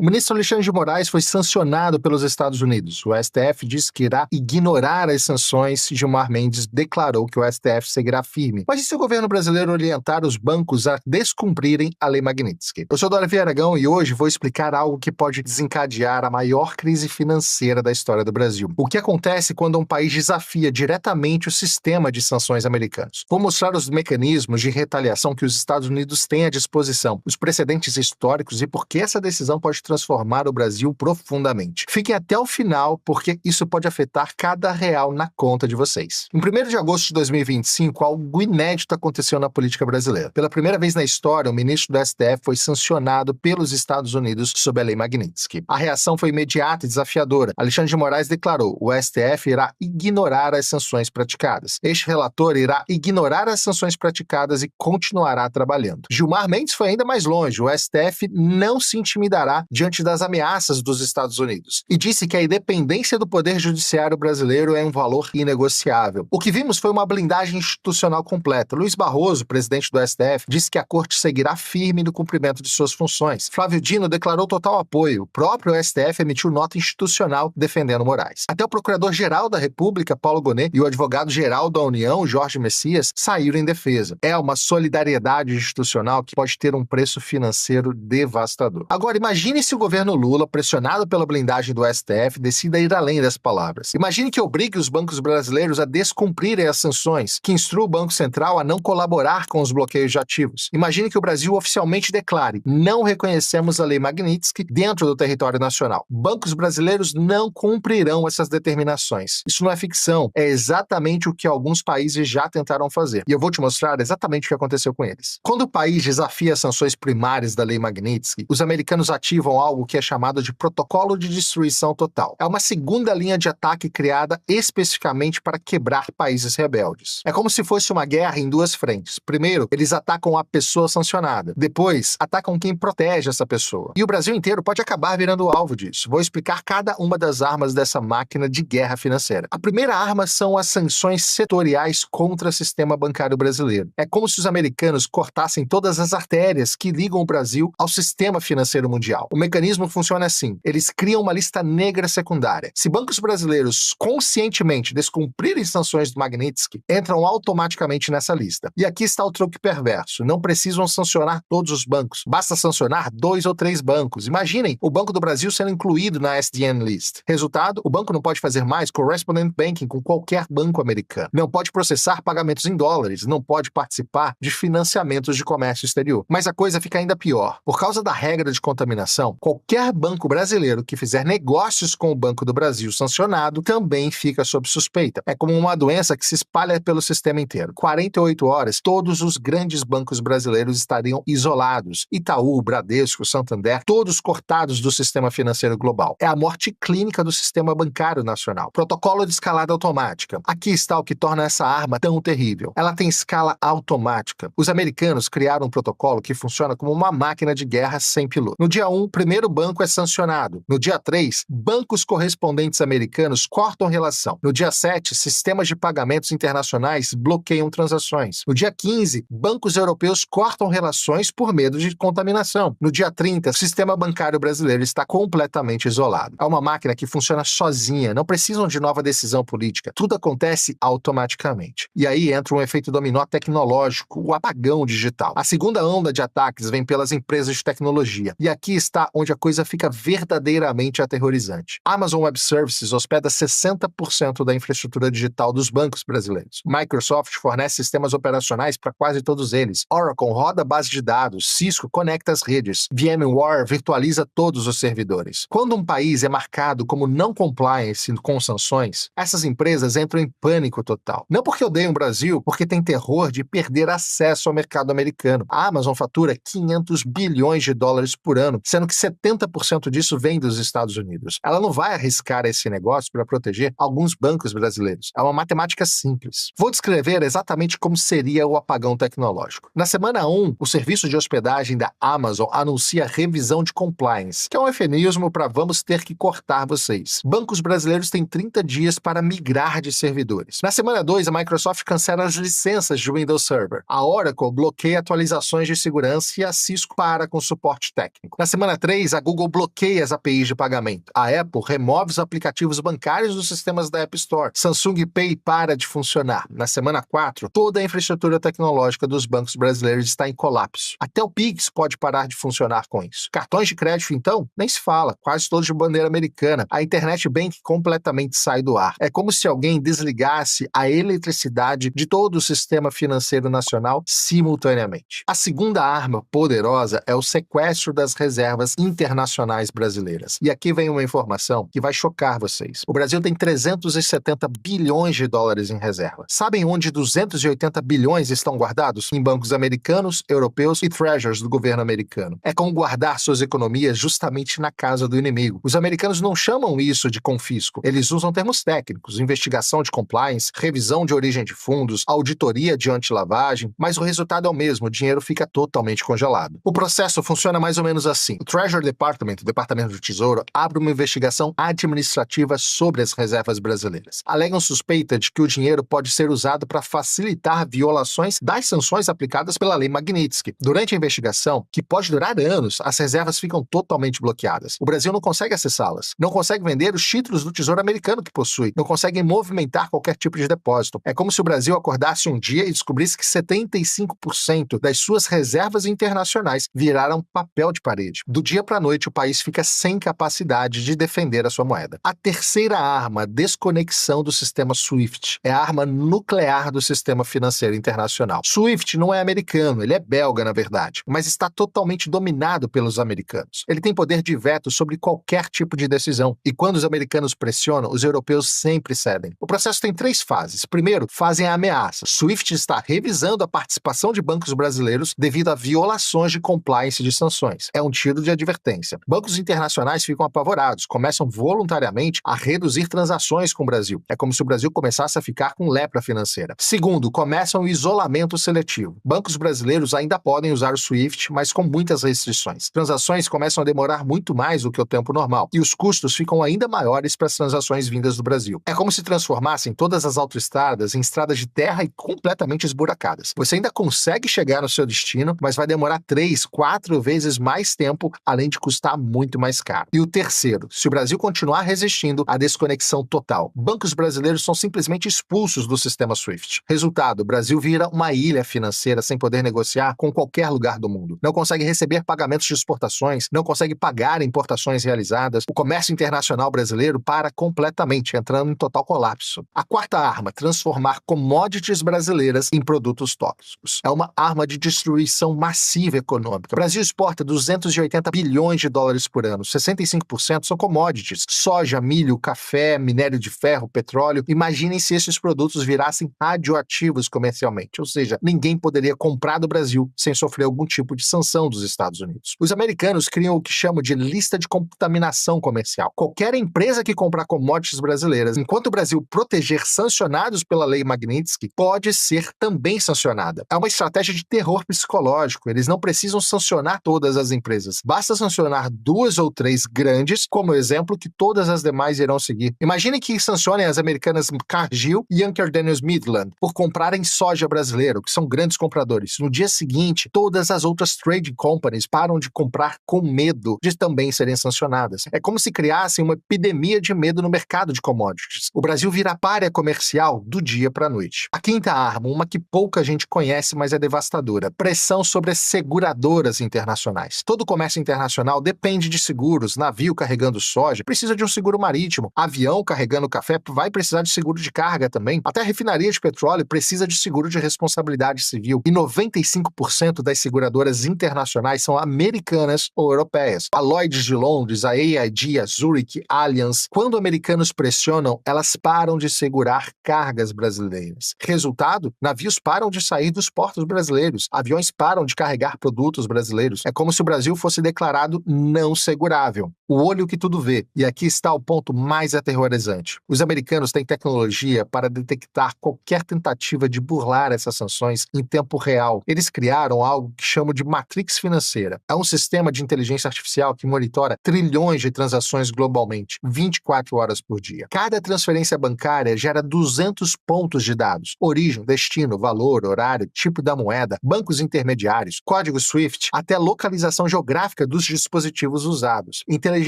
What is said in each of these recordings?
O ministro Alexandre de Moraes foi sancionado pelos Estados Unidos. O STF disse que irá ignorar as sanções. Gilmar Mendes declarou que o STF seguirá firme. Mas e se o governo brasileiro orientar os bancos a descumprirem a Lei Magnitsky? Eu sou Davi Aragão e hoje vou explicar algo que pode desencadear a maior crise financeira da história do Brasil. O que acontece quando um país desafia diretamente o sistema de sanções americanos? Vou mostrar os mecanismos de retaliação que os Estados Unidos têm à disposição, os precedentes históricos e por que essa decisão pode transformar o Brasil profundamente. Fiquem até o final, porque isso pode afetar cada real na conta de vocês. Em 1º de agosto de 2025, algo inédito aconteceu na política brasileira. Pela primeira vez na história, o ministro do STF foi sancionado pelos Estados Unidos sob a Lei Magnitsky. A reação foi imediata e desafiadora. Alexandre de Moraes declarou: o STF irá ignorar as sanções praticadas. Este relator irá ignorar as sanções praticadas e continuará trabalhando. Gilmar Mendes foi ainda mais longe. O STF não se intimidará diante das ameaças dos Estados Unidos e disse que a independência do poder judiciário brasileiro é um valor inegociável. O que vimos foi uma blindagem institucional completa. Luiz Barroso, presidente do STF, disse que a corte seguirá firme no cumprimento de suas funções. Flávio Dino declarou total apoio. O próprio STF emitiu nota institucional defendendo Moraes. Até o procurador-geral da República, Paulo Gonet, e o advogado-geral da União, Jorge Messias, saíram em defesa. É uma solidariedade institucional que pode ter um preço financeiro devastador. Agora, imagine se o governo Lula, pressionado pela blindagem do STF, decida ir além das palavras. Imagine que obrigue os bancos brasileiros a descumprirem as sanções, que instrua o Banco Central a não colaborar com os bloqueios de ativos. Imagine que o Brasil oficialmente declare: não reconhecemos a Lei Magnitsky dentro do território nacional. Bancos brasileiros não cumprirão essas determinações. Isso não é ficção, é exatamente o que alguns países já tentaram fazer. E eu vou te mostrar exatamente o que aconteceu com eles. Quando o país desafia as sanções primárias da Lei Magnitsky, os americanos ativam algo que é chamado de Protocolo de Destruição Total. É uma segunda linha de ataque criada especificamente para quebrar países rebeldes. É como se fosse uma guerra em duas frentes. Primeiro, eles atacam a pessoa sancionada. Depois, atacam quem protege essa pessoa. E o Brasil inteiro pode acabar virando alvo disso. Vou explicar cada uma das armas dessa máquina de guerra financeira. A primeira arma são as sanções setoriais contra o sistema bancário brasileiro. É como se os americanos cortassem todas as artérias que ligam o Brasil ao sistema financeiro mundial. O mecanismo funciona assim: eles criam uma lista negra secundária. Se bancos brasileiros conscientemente descumprirem sanções do Magnitsky, entram automaticamente nessa lista. E aqui está o truque perverso: não precisam sancionar todos os bancos, basta sancionar 2 ou 3 bancos. Imaginem o Banco do Brasil sendo incluído na SDN List. Resultado: o banco não pode fazer mais correspondent banking com qualquer banco americano, não pode processar pagamentos em dólares, não pode participar de financiamentos de comércio exterior. Mas a coisa fica ainda pior. Por causa da regra de contaminação, qualquer banco brasileiro que fizer negócios com o Banco do Brasil sancionado também fica sob suspeita. É como uma doença que se espalha pelo sistema inteiro. 48 horas, todos os grandes bancos brasileiros estariam isolados. Itaú, Bradesco, Santander, todos cortados do sistema financeiro global. É a morte clínica do sistema bancário nacional. Protocolo de escalada automática. Aqui está o que torna essa arma tão terrível. Ela tem escala automática. Os americanos criaram um protocolo que funciona como uma máquina de guerra sem piloto. No dia 1, o primeiro banco é sancionado. No dia 3, bancos correspondentes americanos cortam relação. No dia 7, sistemas de pagamentos internacionais bloqueiam transações. No dia 15, bancos europeus cortam relações por medo de contaminação. No dia 30, o sistema bancário brasileiro está completamente isolado. É uma máquina que funciona sozinha, não precisam de nova decisão política. Tudo acontece automaticamente. E aí entra um efeito dominó tecnológico, o apagão digital. A segunda onda de ataques vem pelas empresas de tecnologia. E aqui está onde a coisa fica verdadeiramente aterrorizante. Amazon Web Services hospeda 60% da infraestrutura digital dos bancos brasileiros. Microsoft fornece sistemas operacionais para quase todos eles. Oracle roda base de dados. Cisco conecta as redes. VMware virtualiza todos os servidores. Quando um país é marcado como não compliance com sanções, essas empresas entram em pânico total. Não porque odeiam o Brasil, porque tem terror de perder acesso ao mercado americano. A Amazon fatura 500 bilhões de dólares por ano, sendo que 70% disso vem dos Estados Unidos. Ela não vai arriscar esse negócio para proteger alguns bancos brasileiros. É uma matemática simples. Vou descrever exatamente como seria o apagão tecnológico. Na semana 1, o serviço de hospedagem da Amazon anuncia revisão de compliance, que é um eufemismo para vamos ter que cortar vocês. Bancos brasileiros têm 30 dias para migrar de servidores. Na semana 2, a Microsoft cancela as licenças de Windows Server. A Oracle bloqueia atualizações de segurança e a Cisco para com suporte técnico. Na semana 3, 3, a Google bloqueia as APIs de pagamento. A Apple remove os aplicativos bancários dos sistemas da App Store. Samsung Pay para de funcionar. Na semana 4, toda a infraestrutura tecnológica dos bancos brasileiros está em colapso. Até o Pix pode parar de funcionar com isso. Cartões de crédito, então, nem se fala, quase todos de bandeira americana. A Internet Bank completamente sai do ar. É como se alguém desligasse a eletricidade de todo o sistema financeiro nacional simultaneamente. A segunda arma poderosa é o sequestro das reservas internacionais brasileiras. E aqui vem uma informação que vai chocar vocês. O Brasil tem 370 bilhões de dólares em reserva. Sabem onde 280 bilhões estão guardados? Em bancos americanos, europeus e treasuries do governo americano. É como guardar suas economias justamente na casa do inimigo. Os americanos não chamam isso de confisco. Eles usam termos técnicos, investigação de compliance, revisão de origem de fundos, auditoria de antilavagem, mas o resultado é o mesmo, o dinheiro fica totalmente congelado. O processo funciona mais ou menos assim. O Treasury Department, o Departamento do Tesouro, abre uma investigação administrativa sobre as reservas brasileiras. Alegam suspeita de que o dinheiro pode ser usado para facilitar violações das sanções aplicadas pela Lei Magnitsky. Durante a investigação, que pode durar anos, as reservas ficam totalmente bloqueadas. O Brasil não consegue acessá-las, não consegue vender os títulos do Tesouro Americano que possui, não consegue movimentar qualquer tipo de depósito. É como se o Brasil acordasse um dia e descobrisse que 75% das suas reservas internacionais viraram papel de parede. Do dia para a noite, o país fica sem capacidade de defender a sua moeda. A terceira arma, a desconexão do sistema SWIFT, é a arma nuclear do sistema financeiro internacional. SWIFT não é americano, ele é belga, na verdade, mas está totalmente dominado pelos americanos. Ele tem poder de veto sobre qualquer tipo de decisão, e quando os americanos pressionam, os europeus sempre cedem. O processo tem 3 fases. Primeiro, fazem a ameaça. SWIFT está revisando a participação de bancos brasileiros devido a violações de compliance de sanções. É um tiro de advertência. Bancos internacionais ficam apavorados, começam voluntariamente a reduzir transações com o Brasil. É como se o Brasil começasse a ficar com lepra financeira. Segundo, começam o isolamento seletivo. Bancos brasileiros ainda podem usar o SWIFT, mas com muitas restrições. Transações começam a demorar muito mais do que o tempo normal, e os custos ficam ainda maiores para as transações vindas do Brasil. É como se transformassem todas as autoestradas em estradas de terra e completamente esburacadas. Você ainda consegue chegar no seu destino, mas vai demorar 3, 4 vezes mais tempo, além de custar muito mais caro. E o terceiro, se o Brasil continuar resistindo à desconexão total, bancos brasileiros são simplesmente expulsos do sistema SWIFT. Resultado, o Brasil vira uma ilha financeira sem poder negociar com qualquer lugar do mundo. Não consegue receber pagamentos de exportações, não consegue pagar importações realizadas. O comércio internacional brasileiro para completamente, entrando em total colapso. A quarta arma, transformar commodities brasileiras em produtos tóxicos. É uma arma de destruição massiva econômica. O Brasil exporta 280 bilhões de dólares por ano. 65% são commodities. Soja, milho, café, minério de ferro, petróleo. Imaginem se esses produtos virassem radioativos comercialmente. Ou seja, ninguém poderia comprar do Brasil sem sofrer algum tipo de sanção dos Estados Unidos. Os americanos criam o que chamam de lista de contaminação comercial. Qualquer empresa que comprar commodities brasileiras, enquanto o Brasil proteger sancionados pela Lei Magnitsky, pode ser também sancionada. É uma estratégia de terror psicológico. Eles não precisam sancionar todas as empresas. Basta sancionar 2 ou 3 grandes, como exemplo, que todas as demais irão seguir. Imagine que sancionem as americanas Cargill e Youngster Daniels Midland por comprarem soja brasileiro, que são grandes compradores. No dia seguinte, todas as outras trading companies param de comprar com medo de também serem sancionadas. É como se criassem uma epidemia de medo no mercado de commodities. O Brasil vira pária comercial do dia para a noite. A quinta arma, uma que pouca gente conhece, mas é devastadora. Pressão sobre as seguradoras internacionais. Todo comércio internacional depende de seguros. Navio carregando soja precisa de um seguro marítimo. Avião carregando café vai precisar de seguro de carga também. Até a refinaria de petróleo precisa de seguro de responsabilidade civil. E 95% das seguradoras internacionais são americanas ou europeias. A Lloyds de Londres, a AIG, a Zurich, Allianz. Quando americanos pressionam, elas param de segurar cargas brasileiras. Resultado, navios param de sair dos portos brasileiros. Aviões param de carregar produtos brasileiros. É como se o Brasil fosse declarado não segurável. o olho que tudo vê. E aqui está o ponto mais aterrorizante. Os americanos têm tecnologia para detectar qualquer tentativa de burlar essas sanções em tempo real. Eles criaram algo que chamam de Matrix Financeira. É um sistema de inteligência artificial que monitora trilhões de transações globalmente, 24 horas por dia. Cada transferência bancária gera 200 pontos de dados: origem, destino, valor, horário, tipo da moeda, bancos intermediários, código SWIFT, até localização geográfica dos dispositivos usados. Inteligência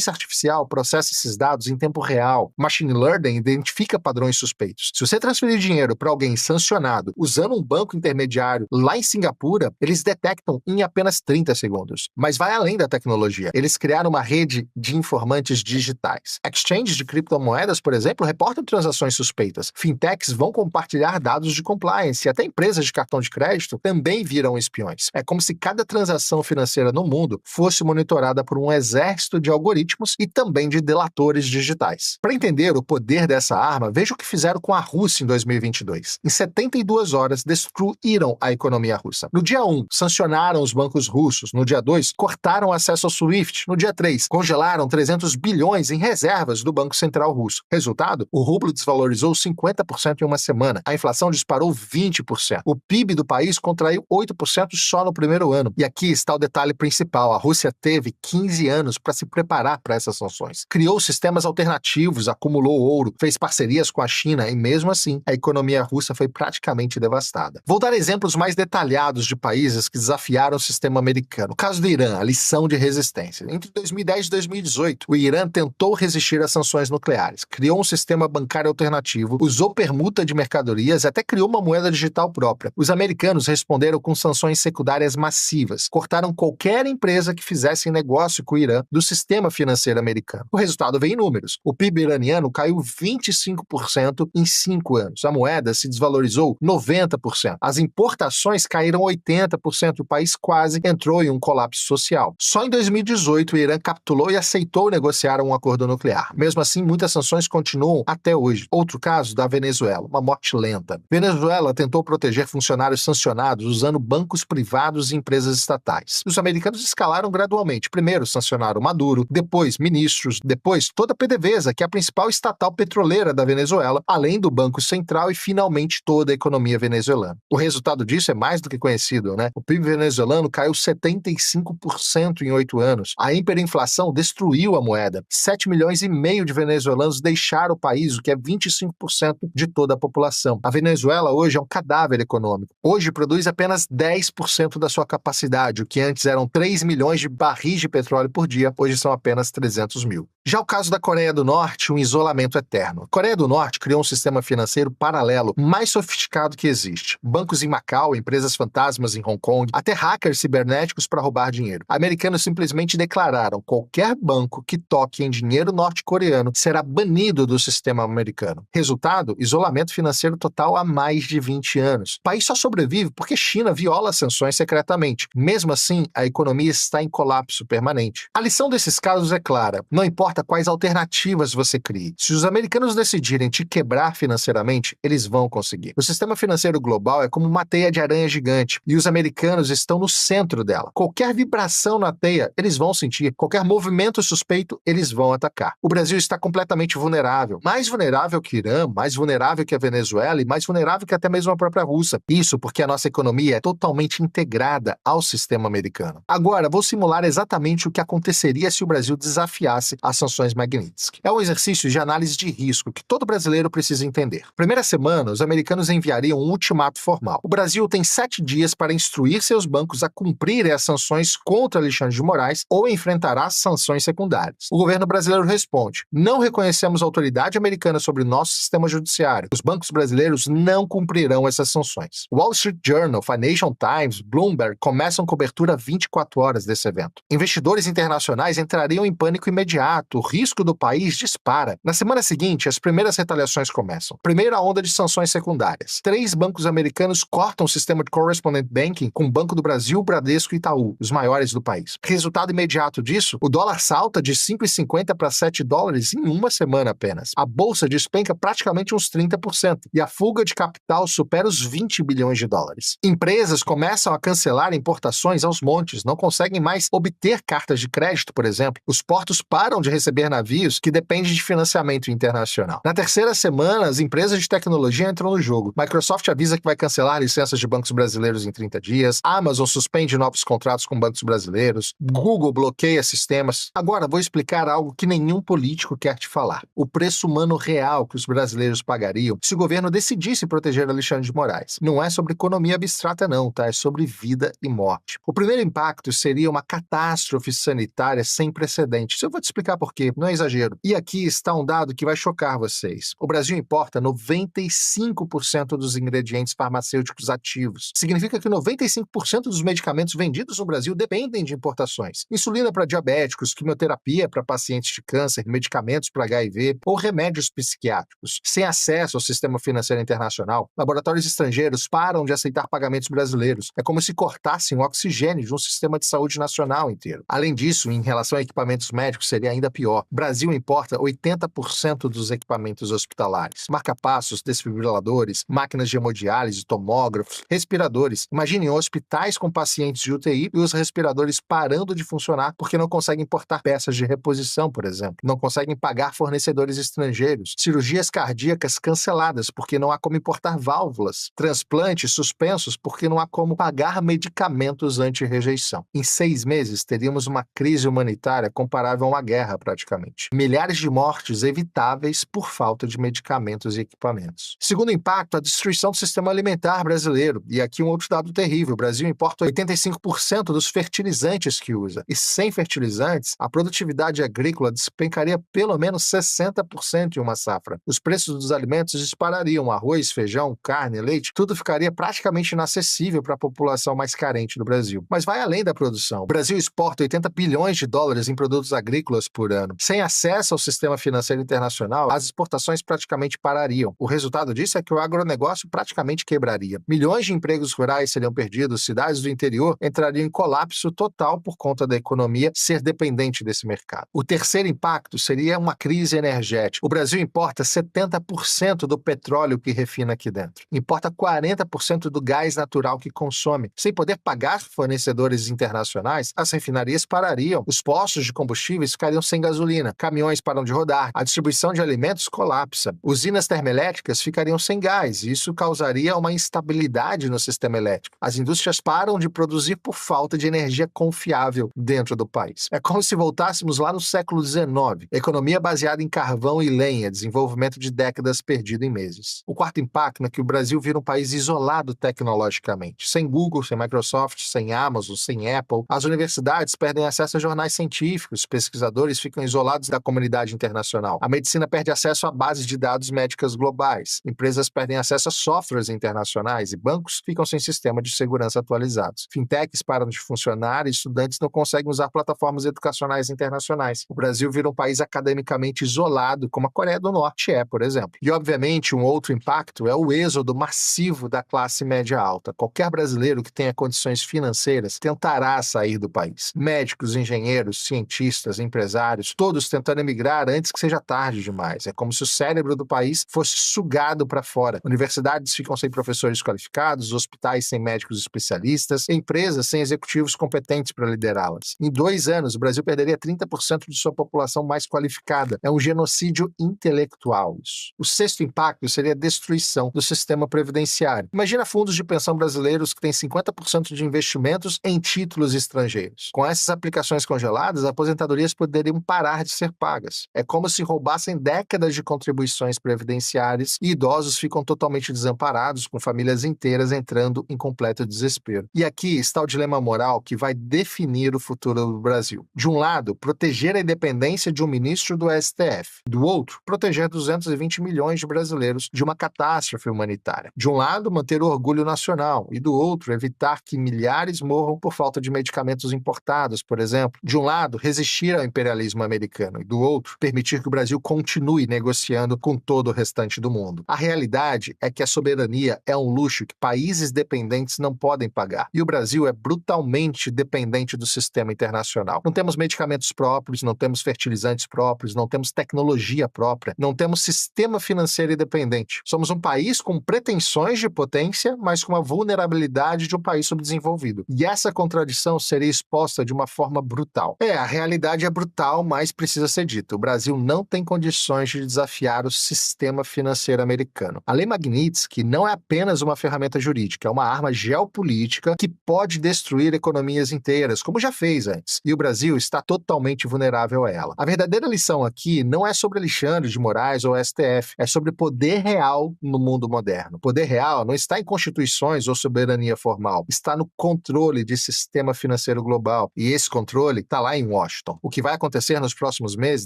artificial processa esses dados em tempo real. Machine Learning identifica padrões suspeitos. Se você transferir dinheiro para alguém sancionado usando um banco intermediário lá em Singapura, eles detectam em apenas 30 segundos. Mas vai além da tecnologia. Eles criaram uma rede de informantes digitais. Exchanges de criptomoedas, por exemplo, reportam transações suspeitas. Fintechs vão compartilhar dados de compliance e até empresas de cartão de crédito também viram espiões. É como se cada transação financeira no mundo fosse monitorada por um exército de algoritmos e também de delatores digitais. Para entender o poder dessa arma, veja o que fizeram com a Rússia em 2022. Em 72 horas, destruíram a economia russa. No dia 1, sancionaram os bancos russos. No dia 2, cortaram acesso ao SWIFT. No dia 3, congelaram 300 bilhões em reservas do Banco Central Russo. Resultado? O rublo desvalorizou 50% em uma semana. A inflação disparou 20%. O PIB do país contraiu 8% só no primeiro ano. E aqui está o detalhe principal. A Rússia teve 15 anos para se preparar para essas sanções. Criou sistemas alternativos, acumulou ouro, fez parcerias com a China e, mesmo assim, a economia russa foi praticamente devastada. Vou dar exemplos mais detalhados de países que desafiaram o sistema americano. O caso do Irã, a lição de resistência. Entre 2010 e 2018, o Irã tentou resistir às sanções nucleares, criou um sistema bancário alternativo, usou permuta de mercadorias e até criou uma moeda digital própria. Os americanos responderam com sanções secundárias massivas, cortaram qualquer empresa que fizesse negócio com o Irã do sistema financeiro americano. O resultado veio em números. O PIB iraniano caiu 25% em 5 anos. A moeda se desvalorizou 90%. As importações caíram 80%. O país quase entrou em um colapso social. Só em 2018, o Irã capitulou e aceitou negociar um acordo nuclear. Mesmo assim, muitas sanções continuam até hoje. Outro caso da Venezuela, uma morte lenta. Venezuela tentou proteger funcionários sancionados usando bancos privados e empresas estatais. Os americanos escalaram gradualmente. Primeiro sancionaram Maduro, depois ministros, depois toda a PDVSA, que é a principal estatal petroleira da Venezuela, além do Banco Central e finalmente toda a economia venezuelana. O resultado disso é mais do que conhecido, né? O PIB venezuelano caiu 75% em 8 anos. A hiperinflação destruiu a moeda. 7 milhões e meio de venezuelanos deixaram o país, o que é 25% de toda a população. A Venezuela hoje é um cadáver econômico. Hoje produz apenas 10% da sua capacidade, o que antes eram 3 milhões de barris de petróleo por dia, hoje são apenas 300 mil. Já o caso da Coreia do Norte, um isolamento eterno. A Coreia do Norte criou um sistema financeiro paralelo mais sofisticado que existe. Bancos em Macau, empresas fantasmas em Hong Kong, até hackers cibernéticos para roubar dinheiro. Americanos simplesmente declararam: qualquer banco que toque em dinheiro norte-coreano será banido do sistema americano. Resultado: isolamento financeiro total há mais de 20 anos. O país só sobrevive porque China viola as sanções secretamente. Mesmo assim, a economia está em colapso permanente. A lição desses casos é clara: não importa quais alternativas você crie. Se os americanos decidirem te quebrar financeiramente, eles vão conseguir. O sistema financeiro global é como uma teia de aranha gigante e os americanos estão no centro dela. Qualquer vibração na teia, eles vão sentir. Qualquer movimento suspeito, eles vão atacar. O Brasil está completamente vulnerável. Mais vulnerável que o Irã, mais vulnerável que a Venezuela e mais vulnerável que até mesmo a própria Rússia. Isso porque a nossa economia é totalmente integrada ao sistema americano. Agora, vou simular exatamente o que aconteceria se o Brasil desafiasse as sanções Magnitsky. É um exercício de análise de risco que todo brasileiro precisa entender. Primeira semana, os americanos enviariam um ultimato formal. O Brasil tem 7 dias para instruir seus bancos a cumprirem as sanções contra Alexandre de Moraes ou enfrentará sanções secundárias. O governo brasileiro responde: não reconhecemos autoridade americana sobre o nosso sistema judiciário. Os bancos brasileiros não cumprirão essas sanções. Wall Street Journal, Financial Times, Bloomberg começam cobertura 24 horas desse evento. Investidores internacionais entrariam em pânico imediato. O risco do país dispara. Na semana seguinte, as primeiras retaliações começam. Primeira onda de sanções secundárias. 3 bancos americanos cortam o sistema de correspondent banking com o Banco do Brasil, Bradesco e Itaú, os maiores do país. Resultado imediato disso, o dólar salta de 5,50 para 7 dólares em uma semana apenas. A bolsa despenca praticamente uns 30% e a fuga de capital supera os 20 bilhões de dólares. Empresas começam a cancelar importações aos montes, não conseguem mais obter cartas de crédito, por exemplo. Os portos param de receber navios que dependem de financiamento internacional. Na terceira semana, as empresas de tecnologia entram no jogo. Microsoft avisa que vai cancelar licenças de bancos brasileiros em 30 dias. Amazon suspende novos contratos com bancos brasileiros. Google bloqueia sistemas. Agora, vou explicar algo que nenhum político quer te falar. O preço humano real que os brasileiros pagariam se o governo decidisse proteger Alexandre de Moraes. Não é sobre economia abstrata não, tá? É sobre vida e morte. O primeiro impacto seria uma catástrofe sanitária sem precedentes. Eu vou te explicar por quê, não é exagero. E aqui está um dado que vai chocar vocês. O Brasil importa 95% dos ingredientes farmacêuticos ativos. Significa que 95% dos medicamentos vendidos no Brasil dependem de importações. Insulina para diabéticos, quimioterapia para pacientes de câncer, medicamentos para HIV ou remédios psiquiátricos. Sem acesso ao sistema financeiro internacional, laboratórios estrangeiros param de aceitar pagamentos brasileiros. É como se cortassem o oxigênio de um sistema de saúde nacional inteiro. Além disso, em relação a equipamentos médicos, seria ainda pior. O Brasil importa 80% dos equipamentos hospitalares. Marca-passos, desfibriladores, máquinas de hemodiálise, tomógrafos, respiradores. Imaginem hospitais com pacientes de UTI e os respiradores parando de funcionar porque não conseguem importar peças de reposição, por exemplo. Não conseguem pagar fornecedores estrangeiros. Cirurgias cardíacas canceladas porque não há como importar válvulas. Transplantes suspensos porque não há como pagar medicamentos anti-rejeição. Em 6 meses, teríamos uma crise humanitária comparável a uma guerra, praticamente. Milhares de mortes evitáveis por falta de medicamentos e equipamentos. Segundo impacto, a destruição do sistema alimentar brasileiro. E aqui um outro dado terrível. O Brasil importa 85% dos fertilizantes que usa. E sem fertilizantes, a produtividade agrícola despencaria pelo menos 60% em uma safra. Os preços dos alimentos disparariam. Arroz, feijão, carne, leite, tudo ficaria praticamente inacessível para a população mais carente do Brasil. Mas vai além da produção. O Brasil exporta 80 bilhões de dólares em produtos agrícolas por ano. Sem acesso ao sistema financeiro internacional, as exportações praticamente parariam. O resultado disso é que o agronegócio praticamente quebraria. Milhões de empregos rurais seriam perdidos, cidades do interior entrariam em colapso total por conta da economia ser dependente desse mercado. O terceiro impacto seria uma crise energética. O Brasil importa 70% do petróleo que refina aqui dentro. Importa 40% do gás natural que consome. Sem poder pagar fornecedores internacionais, as refinarias parariam, os postos de combustíveis ficariam sem gasolina, caminhões param de rodar, a distribuição de alimentos colapsa, usinas termoelétricas ficariam sem gás e isso causaria uma instabilidade no sistema elétrico. As indústrias param de produzir por falta de energia confiável dentro do país. É como se voltássemos lá no século XIX, economia baseada em carvão e lenha, desenvolvimento de décadas perdido em meses. O quarto impacto é que o Brasil vira um país isolado tecnologicamente, sem Google, sem Microsoft, sem Amazon, sem Apple. As universidades perdem acesso a jornais científicos, pesquisadores ficam isolados da comunidade internacional. A medicina perde acesso a bases de dados médicas globais. Empresas perdem acesso a softwares internacionais e bancos ficam sem sistema de segurança atualizados. Fintechs param de funcionar e estudantes não conseguem usar plataformas educacionais internacionais. O Brasil vira um país academicamente isolado, como a Coreia do Norte é, por exemplo. E, obviamente, um outro impacto é o êxodo massivo da classe média alta. Qualquer brasileiro que tenha condições financeiras tentará sair do país. Médicos, engenheiros, cientistas, empresários, todos tentando emigrar antes que seja tarde demais. É como se o cérebro do país fosse sugado para fora. Universidades ficam sem professores qualificados, hospitais sem médicos especialistas, empresas sem executivos competentes para liderá-las. Em 2 anos, o Brasil perderia 30% de sua população mais qualificada. É um genocídio intelectual isso. O sexto impacto seria a destruição do sistema previdenciário. Imagina fundos de pensão brasileiros que têm 50% de investimentos em títulos estrangeiros. Com essas aplicações congeladas, aposentadorias poderiam parar de ser pagas. É como se roubassem décadas de contribuições previdenciárias e idosos ficam totalmente desamparados, com famílias inteiras entrando em completo desespero. E aqui está o dilema moral que vai definir o futuro do Brasil. De um lado, proteger a independência de um ministro do STF. Do outro, proteger 220 milhões de brasileiros de uma catástrofe humanitária. De um lado, manter o orgulho nacional e do outro, evitar que milhares morram por falta de medicamentos importados, por exemplo. De um lado, resistir ao imperialismo americano e do outro, permitir que o Brasil continue negociando com todo o restante do mundo. A realidade é que a soberania é um luxo que países dependentes não podem pagar. E o Brasil é brutalmente dependente do sistema internacional. Não temos medicamentos próprios, não temos fertilizantes próprios, não temos tecnologia própria, não temos sistema financeiro independente. Somos um país com pretensões de potência, mas com a vulnerabilidade de um país subdesenvolvido. E essa contradição seria exposta de uma forma brutal. A A realidade é brutal, mas precisa ser dita. O Brasil não tem condições de desafiar o sistema financeiro americano. A Lei Magnitsky não é apenas uma ferramenta jurídica, é uma arma geopolítica que pode destruir economias inteiras, como já fez antes. E o Brasil está totalmente vulnerável a ela. A verdadeira lição aqui não é sobre Alexandre de Moraes ou STF, é sobre poder real no mundo moderno. Poder real não está em constituições ou soberania formal, está no controle de sistema financeiro global. E esse controle está lá em Washington. O que vai acontecer nos próximos meses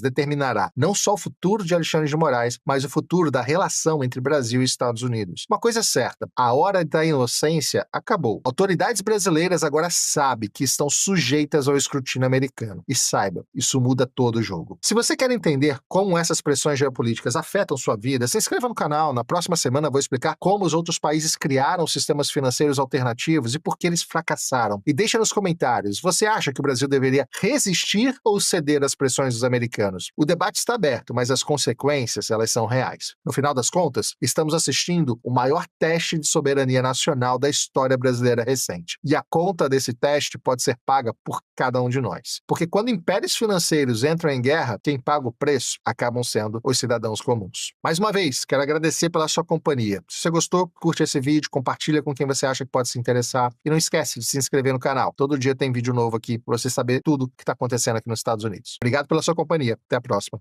determinará não só o futuro de Alexandre de Moraes, mas o futuro da relação entre Brasil e Estados Unidos. Uma coisa é certa, a hora da inocência acabou. Autoridades brasileiras agora sabem que estão sujeitas ao escrutínio americano. E saiba, isso muda todo o jogo. Se você quer entender como essas pressões geopolíticas afetam sua vida, se inscreva no canal. Na próxima semana eu vou explicar como os outros países criaram sistemas financeiros alternativos e por que eles fracassaram. E deixa nos comentários, você acha que o Brasil deveria resistir ou ceder às pressões dos americanos? O debate está aberto, mas as consequências, elas são reais. No final das contas, estamos assistindo o maior teste de soberania nacional da história brasileira recente. E a conta desse teste pode ser paga por cada um de nós. Porque quando impérios financeiros entram em guerra, quem paga o preço acabam sendo os cidadãos comuns. Mais uma vez, quero agradecer pela sua companhia. Se você gostou, curte esse vídeo, compartilha com quem você acha que pode se interessar e não esquece de se inscrever no canal. Todo dia tem vídeo novo aqui para você saber tudo o que está acontecendo aqui nos Estados Unidos. Obrigado pela sua companhia. Até a próxima.